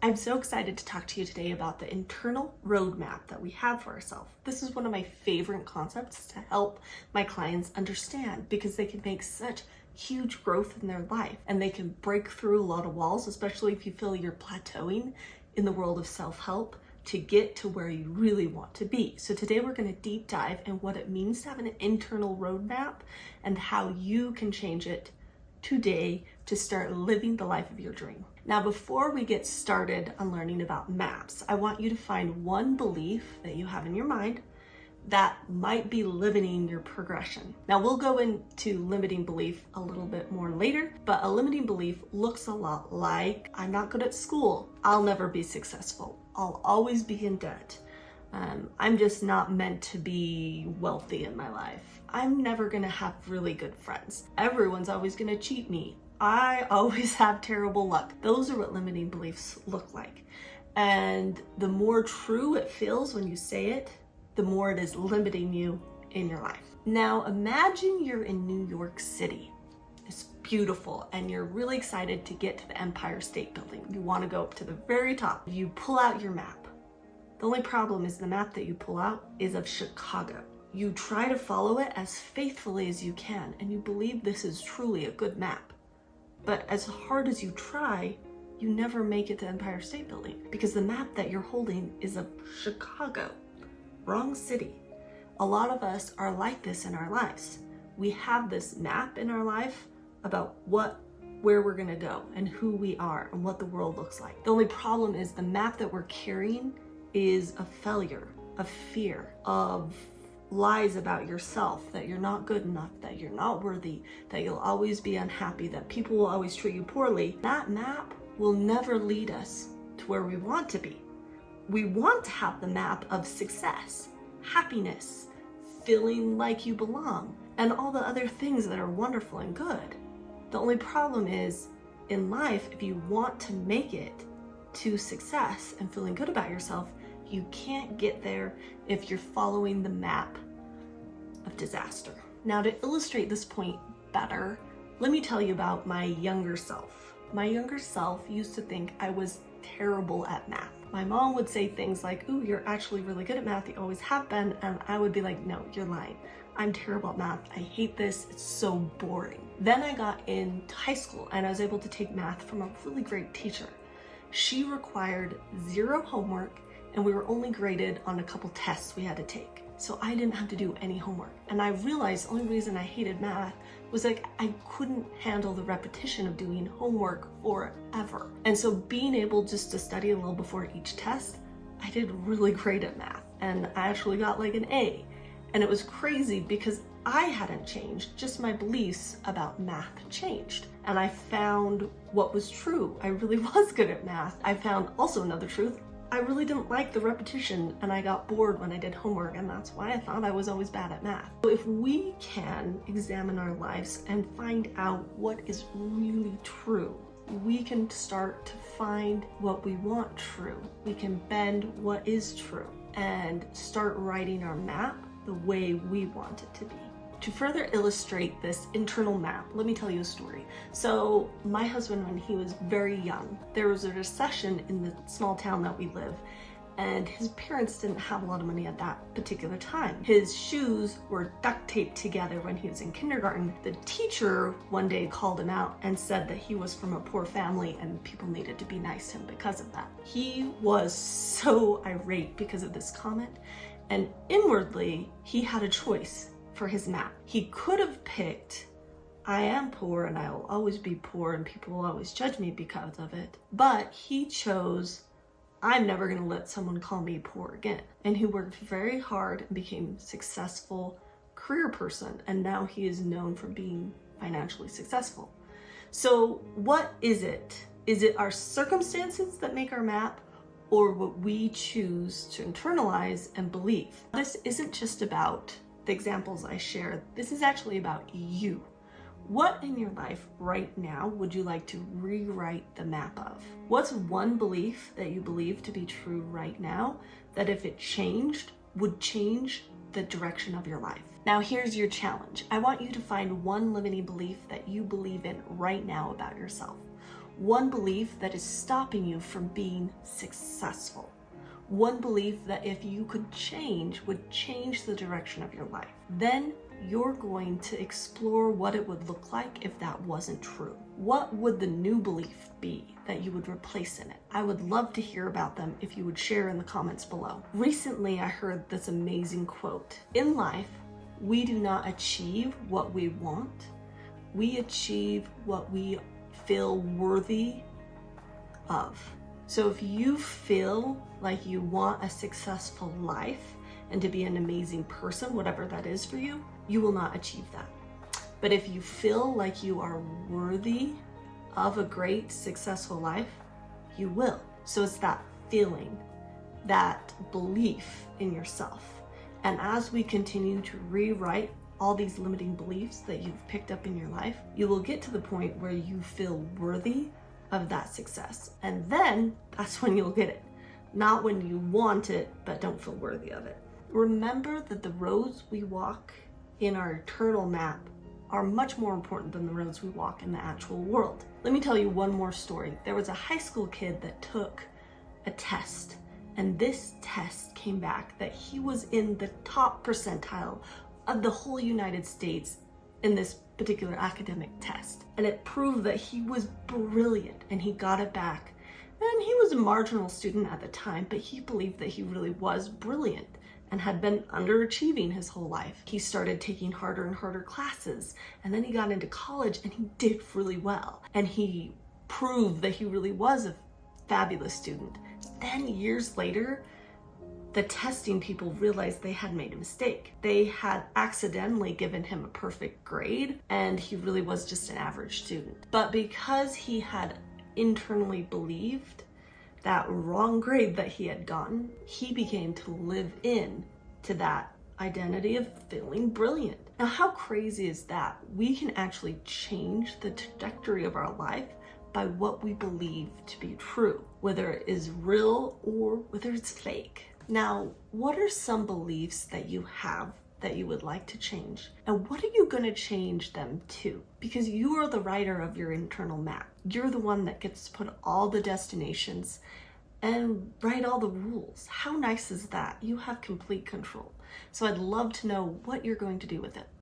I'm so excited to talk to you today about the internal roadmap that we have for ourselves. This is one of my favorite concepts to help my clients understand because they can make such huge growth in their life and they can break through a lot of walls, especially if you feel you're plateauing in the world of self-help to get to where you really want to be. So today we're going to deep dive in what it means to have an internal roadmap and how you can change it today to start living the life of your dream. Now, before we get started on learning about maps, I want you to find one belief that you have in your mind that might be limiting your progression. Now, we'll go into limiting belief a little bit more later, but a limiting belief looks a lot like, I'm not good at school, I'll never be successful, I'll always be in debt, I'm just not meant to be wealthy in my life, I'm never gonna have really good friends, everyone's always gonna cheat me, I always have terrible luck. Those are what limiting beliefs look like. And the more true it feels when you say it, the more it is limiting you in your life. Now imagine you're in New York City. It's beautiful and you're really excited to get to the Empire State Building. You want to go up to the very top. You pull out your map. The only problem is the map that you pull out is of Chicago. You try to follow it as faithfully as you can and you believe this is truly a good map. But as hard as you try, you never make it to Empire State Building because the map that you're holding is of Chicago, wrong city. A lot of us are like this in our lives. We have this map in our life about where we're gonna go and who we are and what the world looks like. The only problem is the map that we're carrying is of failure, of fear, of lies about yourself, that you're not good enough, that you're not worthy, that you'll always be unhappy, that people will always treat you poorly. That map will never lead us to where we want to be. We want to have the map of success, happiness, feeling like you belong, and all the other things that are wonderful and good. The only problem is in life, if you want to make it to success and feeling good about yourself, you can't get there if you're following the map of disaster. Now, to illustrate this point better, let me tell you about my younger self. My younger self used to think I was terrible at math. My mom would say things like, ooh, you're actually really good at math, you always have been, and I would be like, no, you're lying. I'm terrible at math, I hate this, it's so boring. Then I got into high school and I was able to take math from a really great teacher. She required zero homework and we were only graded on a couple tests we had to take. So I didn't have to do any homework. And I realized the only reason I hated math was like I couldn't handle the repetition of doing homework forever. And so being able just to study a little before each test, I did really great at math. And I actually got like an A. And it was crazy because I hadn't changed, just my beliefs about math changed. And I found what was true. I really was good at math. I found also another truth. I really didn't like the repetition and I got bored when I did homework, and that's why I thought I was always bad at math. So if we can examine our lives and find out what is really true, we can start to find what we want true. We can bend what is true and start writing our map the way we want it to be. To further illustrate this internal map, let me tell you a story. So my husband, when he was very young, there was a recession in the small town that we live, and his parents didn't have a lot of money at that particular time. His shoes were duct taped together when he was in kindergarten. The teacher one day called him out and said that he was from a poor family and people needed to be nice to him because of that. He was so irate because of this comment, and inwardly, he had a choice for his map. He could have picked, I am poor and I will always be poor and people will always judge me because of it. But he chose, I'm never gonna let someone call me poor again. And he worked very hard and became a successful career person. And now he is known for being financially successful. So what is it? Is it our circumstances that make our map, or what we choose to internalize and believe? This isn't just about the examples I shared. This is actually about you. What in your life right now would you like to rewrite the map of? What's one belief that you believe to be true right now that if it changed, would change the direction of your life? Now here's your challenge. I want you to find one limiting belief that you believe in right now about yourself. One belief that is stopping you from being successful. One belief that if you could change, would change the direction of your life. Then you're going to explore what it would look like if that wasn't true. What would the new belief be that you would replace in it? I would love to hear about them if you would share in the comments below. Recently, I heard this amazing quote. In life, we do not achieve what we want. We achieve what we feel worthy of. So if you feel like you want a successful life and to be an amazing person, whatever that is for you, you will not achieve that. But if you feel like you are worthy of a great, successful life, you will. So it's that feeling, that belief in yourself. And as we continue to rewrite all these limiting beliefs that you've picked up in your life, you will get to the point where you feel worthy of that success. And then that's when you'll get it. Not when you want it, but don't feel worthy of it. Remember that the roads we walk in our eternal map are much more important than the roads we walk in the actual world. Let me tell you one more story. There was a high school kid that took a test, and this test came back that he was in the top percentile of the whole United States in this particular academic test. And it proved that he was brilliant, and he got it back. And he was a marginal student at the time, but he believed that he really was brilliant and had been underachieving his whole life. He started taking harder and harder classes, and then he got into college and he did really well. And he proved that he really was a fabulous student. Then years later, the testing people realized they had made a mistake. They had accidentally given him a perfect grade, and he really was just an average student. But because he had internally believed that wrong grade that he had gotten, he began to live in to that identity of feeling brilliant. Now, how crazy is that? We can actually change the trajectory of our life by what we believe to be true, whether it is real or whether it's fake. Now, what are some beliefs that you have that you would like to change? And what are you going to change them to? Because you are the writer of your internal map. You're the one that gets to put all the destinations and write all the rules. How nice is that? You have complete control. So I'd love to know what you're going to do with it.